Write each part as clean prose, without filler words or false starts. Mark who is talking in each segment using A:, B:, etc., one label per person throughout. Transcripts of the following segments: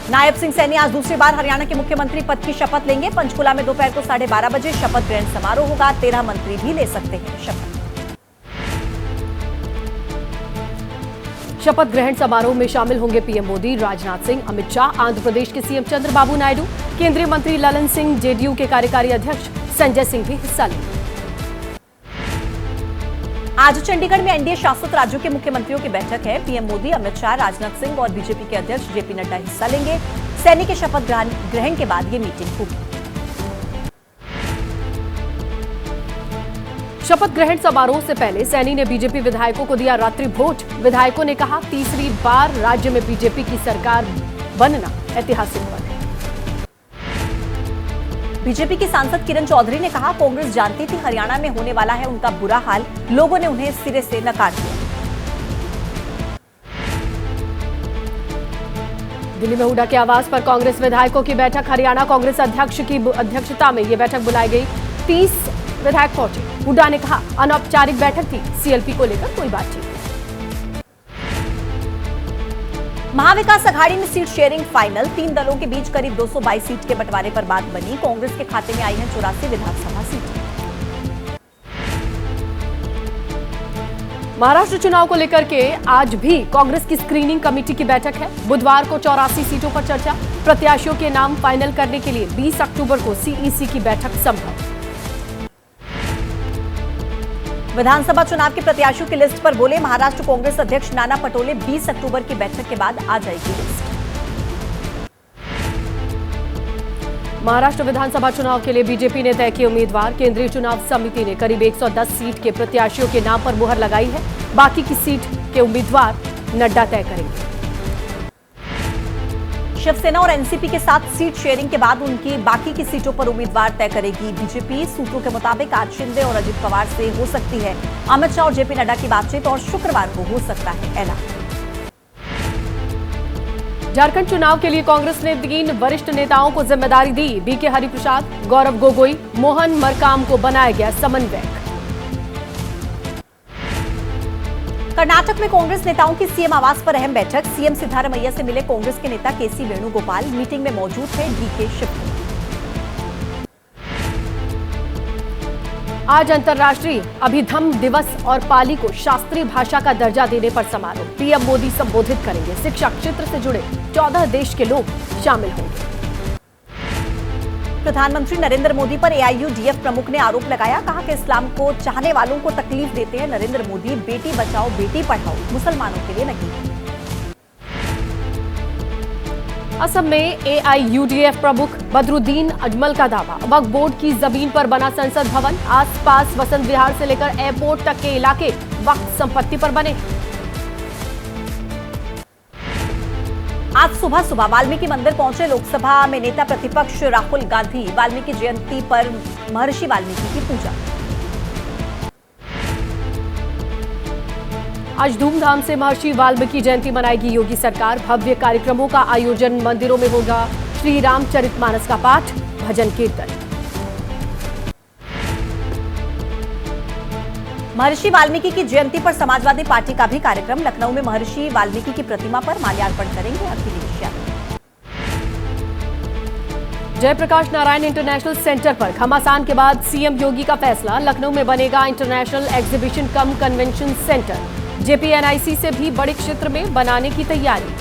A: नायब सिंह सैनी आज दूसरी बार हरियाणा के मुख्यमंत्री पद की शपथ लेंगे। पंचकुला में दोपहर को 12:30 बजे शपथ ग्रहण समारोह होगा। 13 मंत्री भी ले सकते हैं शपथ।
B: शपथ ग्रहण समारोह में शामिल होंगे पीएम मोदी, राजनाथ सिंह, अमित शाह, आंध्र प्रदेश के सीएम चंद्रबाबू नायडू, केंद्रीय मंत्री ललन सिंह, जेडीयू के कार्यकारी अध्यक्ष संजय सिंह भी हिस्सा लेंगे।
A: आज चंडीगढ़ में एनडीए शासित राज्यों के मुख्यमंत्रियों की बैठक है। पीएम मोदी, अमित शाह, राजनाथ सिंह और बीजेपी के अध्यक्ष जेपी नड्डा हिस्सा लेंगे। सैनी के शपथ ग्रहण के बाद ये मीटिंग होगी।
B: शपथ ग्रहण समारोह से पहले सैनी ने बीजेपी विधायकों को दिया रात्रि भोज। विधायकों ने कहा, तीसरी बार राज्य में बीजेपी की सरकार बनना ऐतिहासिक पल है।
A: बीजेपी की सांसद किरण चौधरी ने कहा, कांग्रेस जानती थी हरियाणा में होने वाला है उनका बुरा हाल, लोगों ने उन्हें सिरे से नकार दिया।
B: दिल्ली में हुड्डा के आवास पर कांग्रेस विधायकों की बैठक। हरियाणा कांग्रेस अध्यक्ष की अध्यक्षता में यह बैठक बुलाई गई। 30 विधायक पहुंचे। हुड्डा ने कहा, अनौपचारिक बैठक थी, सीएलपी को लेकर कोई बातचीत नहीं।
A: महाविकास अघाड़ी में सीट शेयरिंग फाइनल। 3 दलों के बीच करीब 222 सीट के बंटवारे पर बात बनी। कांग्रेस के खाते में आई है 84 विधानसभा सीटें।
B: महाराष्ट्र चुनाव को लेकर के आज भी कांग्रेस की स्क्रीनिंग कमेटी की बैठक है। बुधवार को 84 सीटों पर चर्चा। प्रत्याशियों के नाम फाइनल करने के लिए 20 अक्टूबर को सीईसी की बैठक संभव। विधानसभा चुनाव के प्रत्याशियों की लिस्ट पर बोले महाराष्ट्र कांग्रेस अध्यक्ष नाना पटोले। 20 अक्टूबर की बैठक के बाद आ जाएगी लिस्ट। महाराष्ट्र विधानसभा चुनाव के लिए बीजेपी ने तय किए उम्मीदवार। केंद्रीय चुनाव समिति ने करीब 110 सीट के प्रत्याशियों के नाम पर मुहर लगाई है। बाकी की सीट के उम्मीदवार नड्डा तय करेंगे।
A: शिवसेना और एनसीपी के साथ सीट शेयरिंग के बाद उनकी बाकी की सीटों पर उम्मीदवार तय करेगी बीजेपी। सूत्रों के मुताबिक आज शिंदे और अजित पवार से हो सकती है अमित शाह और जेपी नड्डा की बातचीत और शुक्रवार को हो सकता है ऐलान।
B: झारखंड चुनाव के लिए कांग्रेस ने 3 वरिष्ठ नेताओं को जिम्मेदारी दी। बीके हरिप्रसाद, गौरव गोगोई, मोहन मरकाम को बनाया गया समन्वयक। कर्नाटक में कांग्रेस नेताओं की सीएम आवास पर अहम बैठक। सीएम सिद्धारमैया से मिले कांग्रेस के नेता केसी वेणुगोपाल। मीटिंग में मौजूद थे डीके शिवकुमार। आज अंतर्राष्ट्रीय अभिधम्म दिवस और पाली को शास्त्रीय भाषा का दर्जा देने पर समारोह। पीएम मोदी संबोधित करेंगे। शिक्षा क्षेत्र से जुड़े 14 देश के लोग शामिल होंगे।
A: प्रधानमंत्री नरेंद्र मोदी पर एआईयूडीएफ प्रमुख ने आरोप लगाया। कहा कि इस्लाम को चाहने वालों को तकलीफ देते हैं नरेंद्र मोदी। बेटी बचाओ बेटी पढ़ाओ मुसलमानों के लिए नहीं।
B: असम में एआईयूडीएफ प्रमुख बदरुद्दीन अजमल का दावा, वक्फ बोर्ड की जमीन पर बना संसद भवन। आसपास वसंत विहार से लेकर एयरपोर्ट तक के इलाके वक्फ संपत्ति पर बने। आज सुबह वाल्मीकि मंदिर पहुंचे लोकसभा में नेता प्रतिपक्ष राहुल गांधी। वाल्मीकि जयंती पर महर्षि वाल्मीकि की पूजा। आज धूमधाम से महर्षि वाल्मीकि जयंती मनाएगी योगी सरकार। भव्य कार्यक्रमों का आयोजन। मंदिरों में होगा श्री रामचरितमानस का पाठ, भजन कीर्तन। महर्षि वाल्मीकि की जयंती पर समाजवादी पार्टी का भी कार्यक्रम। लखनऊ में महर्षि वाल्मीकि की प्रतिमा पर माल्यार्पण करेंगे अखिलेश यादव। जयप्रकाश नारायण इंटरनेशनल सेंटर पर घमासान के बाद सीएम योगी का फैसला। लखनऊ में बनेगा इंटरनेशनल एग्जीबिशन कम कन्वेंशन सेंटर। जेपीएनआईसी से भी बड़े क्षेत्र में बनाने की तैयारी।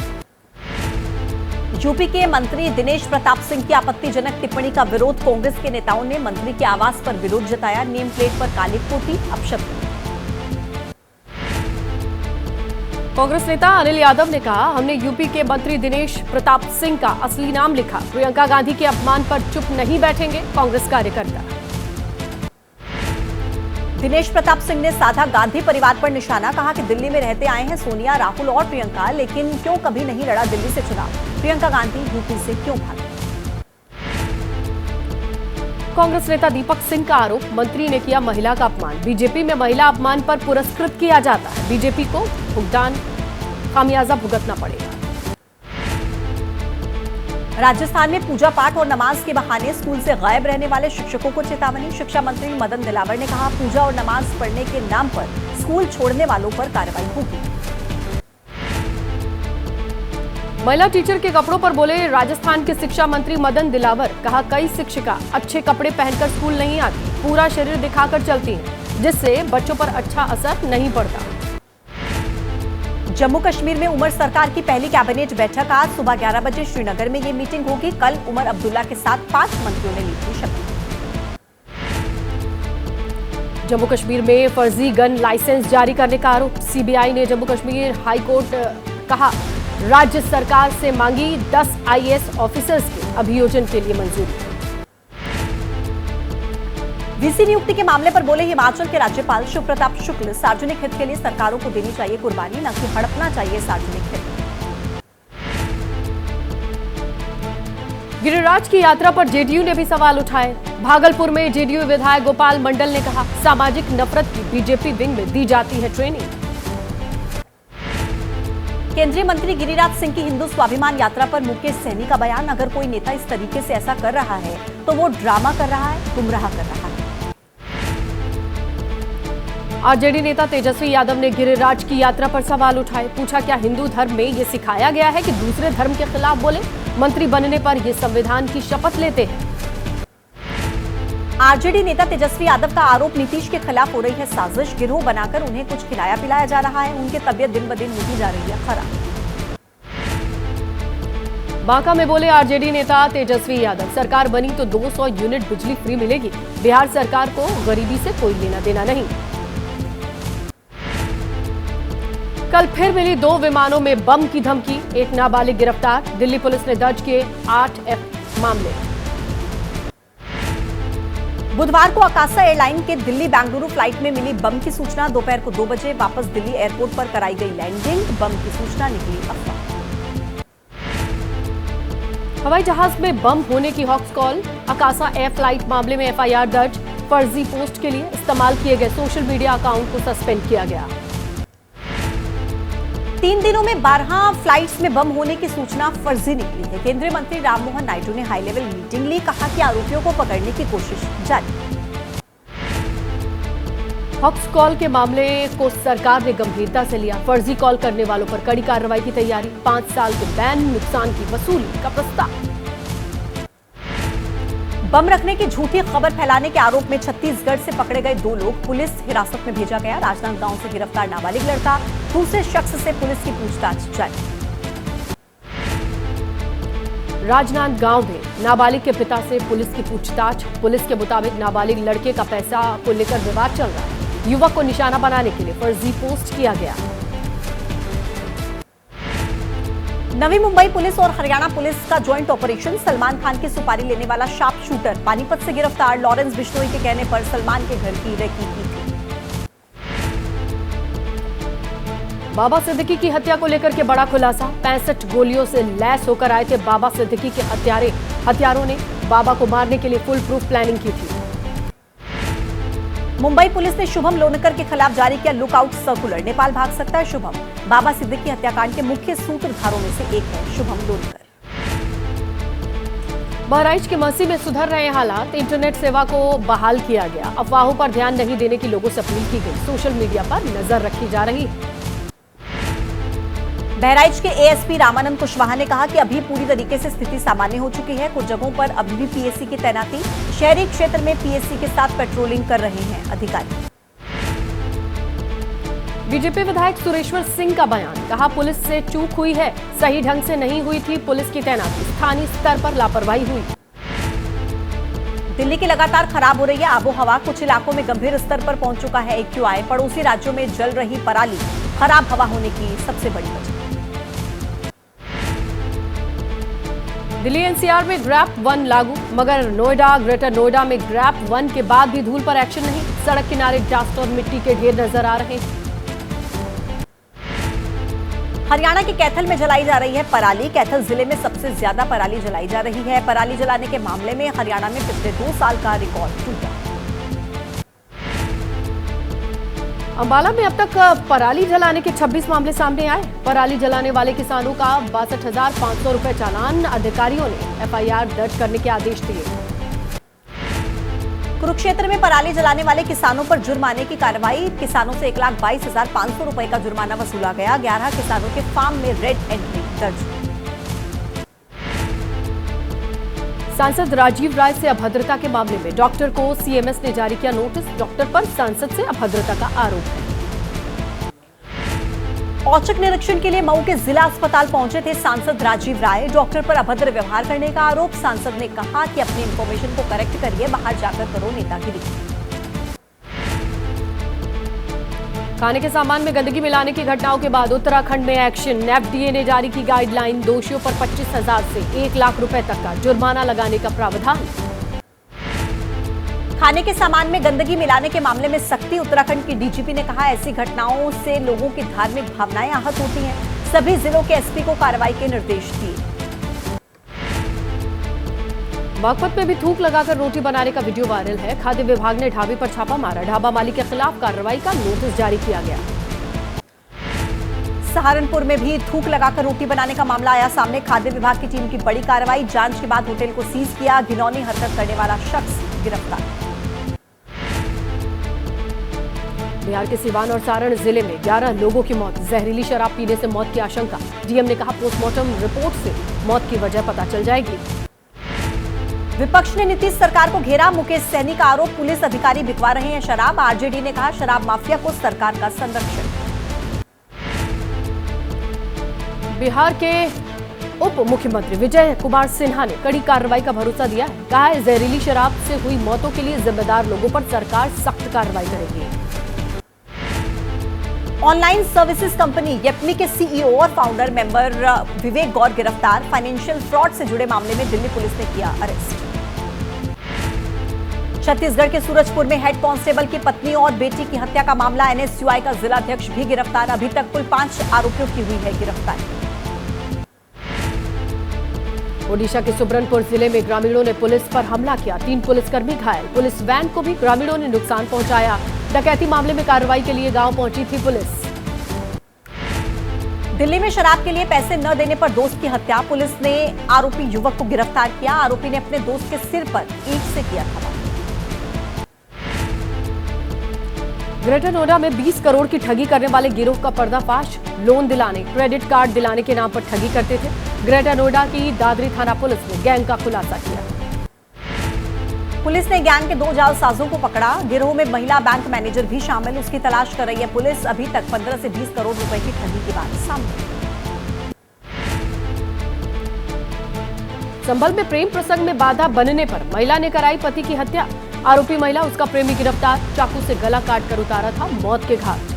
B: यूपी के मंत्री दिनेश प्रताप सिंह की आपत्तिजनक टिप्पणी का विरोध। कांग्रेस के नेताओं ने मंत्री के आवास पर विरोध जताया। नेम प्लेट पर काली पोती अपशब्द। कांग्रेस नेता अनिल यादव ने कहा, हमने यूपी के मंत्री दिनेश प्रताप सिंह का असली नाम लिखा। प्रियंका गांधी के अपमान पर चुप नहीं बैठेंगे कांग्रेस कार्यकर्ता। दिनेश प्रताप सिंह ने साधा गांधी परिवार पर निशाना। कहा कि दिल्ली में रहते आए हैं सोनिया, राहुल और प्रियंका, लेकिन क्यों कभी नहीं लड़ा दिल्ली से चुनाव। प्रियंका गांधी यूपी से क्यों भागी। कांग्रेस नेता दीपक सिंह का आरोप, मंत्री ने किया महिला का अपमान। बीजेपी में महिला अपमान पर पुरस्कृत किया जाता है। बीजेपी को भुगतान खामियाजा भुगतना पड़ेगा। राजस्थान में पूजा पाठ और नमाज के बहाने स्कूल से गायब रहने वाले शिक्षकों को चेतावनी। शिक्षा मंत्री मदन दिलावर ने कहा, पूजा और नमाज पढ़ने के नाम पर स्कूल छोड़ने वालों पर कार्रवाई होगी। महिला टीचर के कपड़ों पर बोले राजस्थान के शिक्षा मंत्री मदन दिलावर। कहा कई शिक्षिका अच्छे कपड़े पहनकर स्कूल नहीं आती, पूरा शरीर दिखाकर चलती हैं, जिससे बच्चों पर अच्छा असर नहीं पड़ता।
A: जम्मू कश्मीर में उमर सरकार की पहली कैबिनेट बैठक आज सुबह 11 बजे श्रीनगर में ये मीटिंग होगी। कल उमर अब्दुल्ला के साथ 5 मंत्रियों ने ली थी शपथ।
B: जम्मू कश्मीर में फर्जी गन लाइसेंस जारी करने का आरोप। सीबीआई ने जम्मू कश्मीर हाई कोर्ट कहा राज्य सरकार से मांगी 10 आईएएस ऑफिसर्स के अभियोजन के लिए मंजूरी।
A: वीसी नियुक्ति के मामले पर बोले हिमाचल के राज्यपाल शिव प्रताप शुक्ल। सार्वजनिक हित के लिए सरकारों को देनी चाहिए कुर्बानी, न कि हड़पना चाहिए सार्वजनिक हित।
B: गिरिराज की यात्रा पर जेडीयू ने भी सवाल उठाए। भागलपुर में जेडीयू विधायक गोपाल मंडल ने कहा सामाजिक नफरत की बीजेपी विंग में दी जाती है ट्रेनिंग।
A: केंद्रीय मंत्री गिरिराज सिंह की हिंदू स्वाभिमान यात्रा पर मुकेश सहनी का बयान। अगर कोई नेता इस तरीके से ऐसा कर रहा है तो वो ड्रामा कर रहा है, गुमराह कर रहा है।
B: आरजेडी नेता तेजस्वी यादव ने गिरिराज की यात्रा पर सवाल उठाए। पूछा क्या हिंदू धर्म में ये सिखाया गया है कि दूसरे धर्म के खिलाफ बोले? मंत्री बनने पर ये संविधान की शपथ लेते हैं।
A: आरजेडी नेता तेजस्वी यादव का आरोप नीतीश के खिलाफ हो रही है साजिश। गिरोह बनाकर उन्हें कुछ खिलाया पिलाया जा रहा है। उनकी तबीयत दिन ब दिन होती जा रही है खराब।
B: बांका में बोले आरजेडी नेता तेजस्वी यादव, सरकार बनी तो 200 यूनिट बिजली फ्री मिलेगी। बिहार सरकार को गरीबी से कोई लेना देना नहीं। कल फिर मिली 2 विमानों में बम की धमकी। एक नाबालिग गिरफ्तार। दिल्ली पुलिस ने दर्ज किए 8 मामले।
A: बुधवार को आकाशा एयरलाइन के दिल्ली बेंगलुरु फ्लाइट में मिली बम की सूचना। दोपहर को 2 बजे वापस दिल्ली एयरपोर्ट पर कराई गई लैंडिंग। बम की सूचना निकली अफवाह।
B: हवाई जहाज में बम होने की हॉक्स कॉल। आकाशा एयर फ्लाइट मामले में एफआईआर दर्ज। फर्जी पोस्ट के लिए इस्तेमाल किए गए सोशल मीडिया अकाउंट को सस्पेंड किया गया।
A: 3 दिनों में 12 फ्लाइट्स में बम होने की सूचना फर्जी निकली है। केंद्रीय मंत्री राममोहन नायडू ने हाई लेवल मीटिंग ली। कहा कि आरोपियों को पकड़ने की कोशिश जारी।
B: हॉक्स कॉल के मामले को सरकार ने गंभीरता से लिया। फर्जी कॉल करने वालों पर कड़ी कार्रवाई की तैयारी। 5 साल के बैन, नुकसान की वसूली का प्रस्ताव। बम रखने की झूठी खबर फैलाने के आरोप में छत्तीसगढ़ से पकड़े गए 2 लोग पुलिस हिरासत में भेजा गया। राजनांदगांव से गिरफ्तार नाबालिग लड़का, दूसरे शख्स से पुलिस की पूछताछ जारी। राजनांदगांव में नाबालिग के पिता से पुलिस की पूछताछ। पुलिस के मुताबिक नाबालिग लड़के का पैसा को लेकर विवाद चल रहा है। युवक को निशाना बनाने के लिए फर्जी पोस्ट किया गया। नवी मुंबई पुलिस और हरियाणा पुलिस का ज्वाइंट ऑपरेशन। सलमान खान की सुपारी लेने वाला शार्प शूटर पानीपत से गिरफ्तार। लॉरेंस बिश्नोई के कहने पर सलमान के घर की रेकी की थी। बाबा सिद्दीकी की हत्या को लेकर के बड़ा खुलासा। 65 गोलियों से लैस होकर आए थे बाबा सिद्दीकी के हत्यारों ने बाबा को मारने के लिए फुल प्रूफ प्लानिंग की थी। मुंबई पुलिस ने शुभम लोनकर के खिलाफ जारी किया लुकआउट सर्कुलर। नेपाल भाग सकता है शुभम। बाबा सिद्दीकी हत्याकांड के मुख्य सूत्रधारों में से एक है शुभम लोनकर। बहराइच के मसी में सुधर रहे हालात। इंटरनेट सेवा को बहाल किया गया। अफवाहों पर ध्यान नहीं देने की लोगों से अपील की गई। सोशल मीडिया पर नजर रखी जा रही है। बहराइच के एएसपी रामानंद कुशवाहा ने कहा कि अभी पूरी तरीके से स्थिति सामान्य हो चुकी है। कुछ जगहों पर अभी भी पीएससी की तैनाती। शहरी क्षेत्र में पीएससी के साथ पेट्रोलिंग कर रहे हैं अधिकारी। बीजेपी विधायक सुरेश्वर सिंह का बयान। कहा पुलिस से चूक हुई है, सही ढंग से नहीं हुई थी पुलिस की तैनाती। स्थानीय स्तर पर लापरवाही हुई। दिल्ली की लगातार खराब हो रही है आबोहवा। कुछ इलाकों में गंभीर स्तर पर पहुंच चुका है एक्यूआई। पड़ोसी राज्यों में जल रही पराली खराब हवा होने की सबसे बड़ी वजह। दिल्ली एनसीआर में ग्रैप 1 लागू, मगर नोएडा, ग्रेटर नोएडा में ग्रैप 1 के बाद भी धूल पर एक्शन नहीं। सड़क किनारे डस्ट और मिट्टी के ढेर नजर आ रहे हैं। हरियाणा के कैथल में जलाई जा रही है पराली। कैथल जिले में सबसे ज्यादा पराली जलाई जा रही है। पराली जलाने के मामले में हरियाणा में पिछले 2 साल का रिकॉर्ड टूटा। अंबाला में अब तक पराली जलाने के 26 मामले सामने आए। पराली जलाने वाले किसानों का 62,500 रुपए चालान। अधिकारियों ने एफआईआर दर्ज करने के आदेश दिए। कुरुक्षेत्र में पराली जलाने वाले किसानों पर जुर्माने की कार्रवाई। किसानों से 1,22,500 रुपए का जुर्माना वसूला गया। 11 किसानों के फार्म में रेड एंट्री दर्ज। सांसद राजीव राय से अभद्रता के मामले में डॉक्टर को सीएमएस ने जारी किया नोटिस। डॉक्टर पर सांसद से अभद्रता का आरोप है।
A: औचक निरीक्षण के लिए मऊ के जिला अस्पताल पहुंचे थे सांसद राजीव राय। डॉक्टर पर अभद्र व्यवहार करने का आरोप। सांसद ने कहा कि अपनी इंफॉर्मेशन को करेक्ट करिए, बाहर जाकर करो नेतागिरी।
B: खाने के सामान में गंदगी मिलाने की घटनाओं के बाद उत्तराखंड में एक्शन। एफडीए ने जारी की गाइडलाइन। दोषियों पर 25,000 से 1 लाख रुपए तक का जुर्माना लगाने का प्रावधान।
A: खाने के सामान में गंदगी मिलाने के मामले में सख्ती। उत्तराखंड की डीजीपी ने कहा, ऐसी घटनाओं से लोगों की धार्मिक भावनाएं आहत होती हैं। सभी जिलों के एसपी को कार्रवाई के निर्देश दिए।
B: बागपत में भी थूक लगाकर रोटी बनाने का वीडियो वायरल है। खाद्य विभाग ने ढाबे पर छापा मारा। ढाबा मालिक के खिलाफ कार्रवाई का नोटिस जारी किया गया।
A: सहारनपुर में भी थूक लगाकर रोटी बनाने का मामला आया सामने। खाद्य विभाग की टीम की बड़ी कार्रवाई। जांच के बाद होटल को सीज किया। घिनौनी हरकत करने वाला शख्स गिरफ्तार।
B: बिहार के सिवान और सारण जिले में 11 लोगों की मौत। जहरीली शराब पीने से मौत की आशंका। डीएम ने कहा, पोस्टमार्टम रिपोर्ट से मौत की वजह पता चल जाएगी।
A: विपक्ष ने नीतीश सरकार को घेरा। मुकेश सहनी का आरोप, पुलिस अधिकारी बिकवा रहे हैं शराब। आरजेडी ने कहा, शराब माफिया को सरकार का संरक्षण।
B: बिहार के उप मुख्यमंत्री विजय कुमार सिन्हा ने कड़ी कार्रवाई का भरोसा दिया है। कहा है, जहरीली शराब से हुई मौतों के लिए जिम्मेदार लोगों पर सरकार सख्त कार्रवाई करेगी।
A: ऑनलाइन सर्विसेज कंपनी येपमी के सीईओ और फाउंडर मेंबर विवेक गौर गिरफ्तार। फाइनेंशियल फ्रॉड से जुड़े मामले में दिल्ली पुलिस ने किया अरेस्ट। छत्तीसगढ़ के सूरजपुर में हेड कांस्टेबल की पत्नी और बेटी की हत्या का मामला। एनएसयूआई का जिलाध्यक्ष भी गिरफ्तार। अभी तक कुल 5 आरोपियों की हुई है गिरफ्तारी।
B: ओडिशा के सुब्रनपुर जिले में ग्रामीणों ने पुलिस पर हमला किया। 3 पुलिसकर्मी घायल। पुलिस वैन को भी ग्रामीणों ने नुकसान पहुंचाया। डकैती मामले में कार्रवाई के लिए गांव पहुंची थी पुलिस।
A: दिल्ली में शराब के लिए पैसे न देने पर दोस्त की हत्या। पुलिस ने आरोपी युवक को गिरफ्तार किया। आरोपी ने अपने दोस्त के सिर पर ईंट से किया था।
B: ग्रेटर नोएडा में 20 करोड़ की ठगी करने वाले गिरोह का पर्दाफाश। लोन दिलाने, क्रेडिट कार्ड दिलाने के नाम पर ठगी करते थे। ग्रेटर नोएडा की दादरी थाना पुलिस ने गैंग का खुलासा किया।
A: पुलिस ने गैंग के 2 जालसाजों को पकड़ा। गिरोह में महिला बैंक मैनेजर भी शामिल। उसकी तलाश कर रही है पुलिस। अभी तक 15 से 20 करोड़ रुपए की ठगी की बात सामने।
B: संभल में प्रेम प्रसंग में बाधा बनने पर महिला ने कराई पति की हत्या। आरोपी महिला, उसका प्रेमी गिरफ्तार। चाकू से गला काटकर उतारा था मौत के घाट।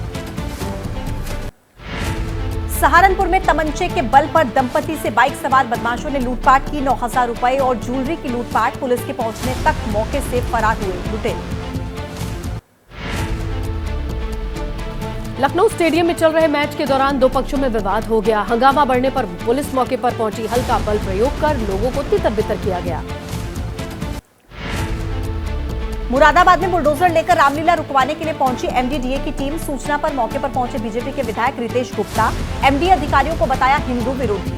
A: सहारनपुर में तमंचे के बल पर दंपति से बाइक सवार बदमाशों ने लूटपाट की। 9,000 रुपए और ज्वेलरी की लूटपाट। पुलिस के पहुंचने तक मौके से फरार हुए लुटेरे।
B: लखनऊ स्टेडियम में चल रहे मैच के दौरान 2 पक्षों में विवाद हो गया। हंगामा बढ़ने पर पुलिस मौके पर पहुंची। हल्का बल प्रयोग कर लोगों को तितर-बितर किया गया।
A: मुरादाबाद में बुलडोजर लेकर रामलीला रुकवाने के लिए पहुंची एमडीडीए की टीम। सूचना पर मौके पर पहुंचे बीजेपी के विधायक रितेश गुप्ता। एमडीए अधिकारियों को बताया हिंदू विरोधी।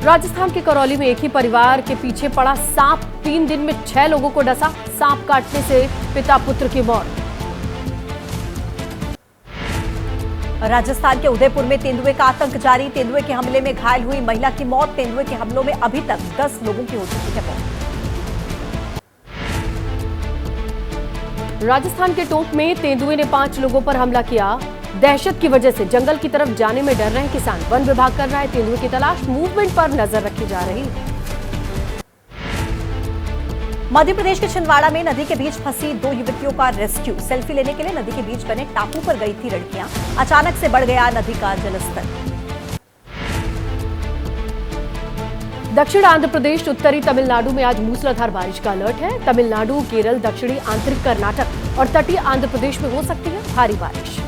B: राजस्थान के करौली में एक ही परिवार के पीछे पड़ा सांप। 3 दिन में 6 लोगों को डसा। सांप काटने से पिता पुत्र की मौत। राजस्थान के उदयपुर में तेंदुए का आतंक जारी। तेंदुए के हमले में घायल हुई महिला की मौत। तेंदुए के हमलों में अभी तक 10 लोगों की हो चुकी है मौत। राजस्थान के टोंक में तेंदुए ने 5 लोगों पर हमला किया। दहशत की वजह से जंगल की तरफ जाने में डर रहे हैं किसान। वन विभाग कर रहा है तेंदुए की तलाश। मूवमेंट पर नजर रखी जा रही है। मध्य प्रदेश के छिंदवाड़ा में नदी के बीच फंसी 2 युवतियों का रेस्क्यू। सेल्फी लेने के लिए नदी के बीच बने टापू पर गई थी लड़कियां। अचानक से बढ़ गया नदी का जलस्तर। दक्षिण आंध्र प्रदेश, उत्तरी तमिलनाडु में आज मूसलाधार बारिश का अलर्ट है। तमिलनाडु, केरल, दक्षिणी आंतरिक कर्नाटक और तटीय आंध्र प्रदेश में हो सकती है भारी बारिश।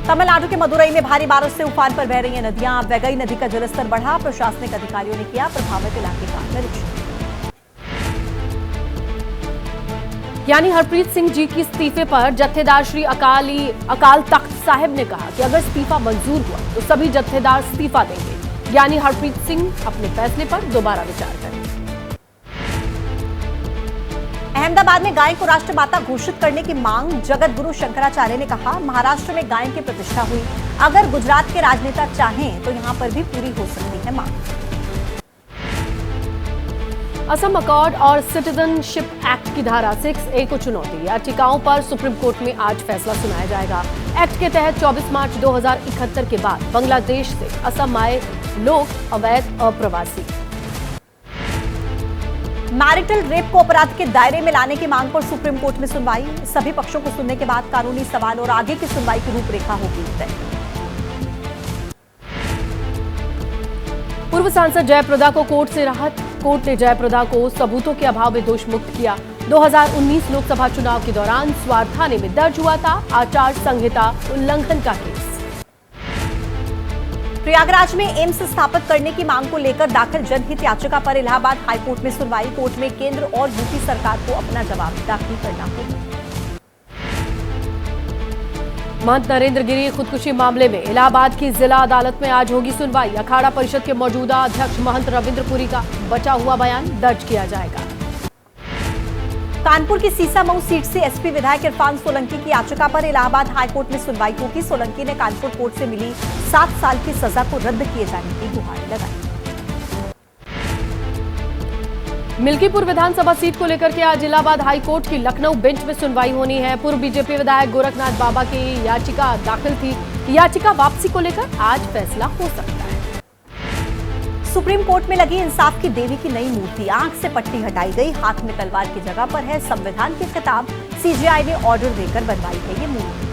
B: तमिलनाडु के मदुरई में भारी बारिश से उफान पर बह रही हैं नदियां। वैगई नदी का जलस्तर बढ़ा। प्रशासनिक अधिकारियों ने किया प्रभावित इलाके का निरीक्षण। ज्ञानी हरप्रीत सिंह जी की इस्तीफे पर जत्थेदार श्री अकाल तख्त साहिब ने कहा कि अगर इस्तीफा मंजूर हुआ तो सभी जत्थेदार इस्तीफा देंगे। ज्ञानी हरप्रीत सिंह अपने फैसले पर दोबारा विचार करें।
A: अहमदाबाद में गाय को राष्ट्रमाता घोषित करने की मांग, जगत गुरु शंकराचार्य ने कहा, महाराष्ट्र में गाय की प्रतिष्ठा हुई, अगर गुजरात के राजनेता चाहें तो यहां पर भी पूरी हो सकती है मांग।
B: असम अकॉर्ड और सिटीजनशिप एक्ट की धारा 6A को चुनौती, याचिकाओं पर सुप्रीम कोर्ट में आज फैसला सुनाया जाएगा। एक्ट के तहत 24 मार्च 2071 के बाद बांग्लादेश से असम आए लोग अवैध अप्रवासी।
A: मैरिटल रेप को अपराध के दायरे में लाने की मांग पर सुप्रीम कोर्ट में सुनवाई, सभी पक्षों को सुनने के बाद कानूनी सवाल और आगे की सुनवाई की रूपरेखा होगी तय।
B: पूर्व सांसद जयप्रदा को कोर्ट से राहत, कोर्ट ने जयप्रदा को सबूतों के अभाव में दोष मुक्त किया। 2019 लोकसभा चुनाव के दौरान स्वार थाने में दर्ज हुआ था आचार संहिता उल्लंघन का केस।
A: प्रयागराज में एम्स स्थापित करने की मांग को लेकर दाखिल जनहित याचिका पर इलाहाबाद हाईकोर्ट में सुनवाई, कोर्ट में केंद्र और यूपी सरकार को अपना जवाब दाखिल करना होगा।
B: महंत नरेंद्र गिरी खुदकुशी मामले में इलाहाबाद की जिला अदालत में आज होगी सुनवाई। अखाड़ा परिषद के मौजूदा अध्यक्ष महंत रविंद्रपुरी का बचा हुआ बयान दर्ज किया जाएगा।
A: कानपुर की सीसामऊ सीट से एसपी विधायक इरफान सोलंकी की याचिका पर इलाहाबाद हाईकोर्ट में सुनवाई होगी। सोलंकी ने कानपुर कोर्ट से मिली 7 साल की सजा को रद्द किए जाने की गुहार लगाई।
B: मिल्कीपुर विधानसभा सीट को लेकर के आज इलाहाबाद हाईकोर्ट की लखनऊ बेंच में सुनवाई होनी है। पूर्व बीजेपी विधायक गोरखनाथ बाबा की याचिका दाखिल थी, याचिका वापसी को लेकर आज फैसला हो सकता है। सुप्रीम कोर्ट में लगी इंसाफ की देवी की नई मूर्ति, आंख से पट्टी हटाई गई, हाथ में तलवार की जगह पर है संविधान की खिताब, सीजेआई ने ऑर्डर देकर बनवाई है ये मूर्ति।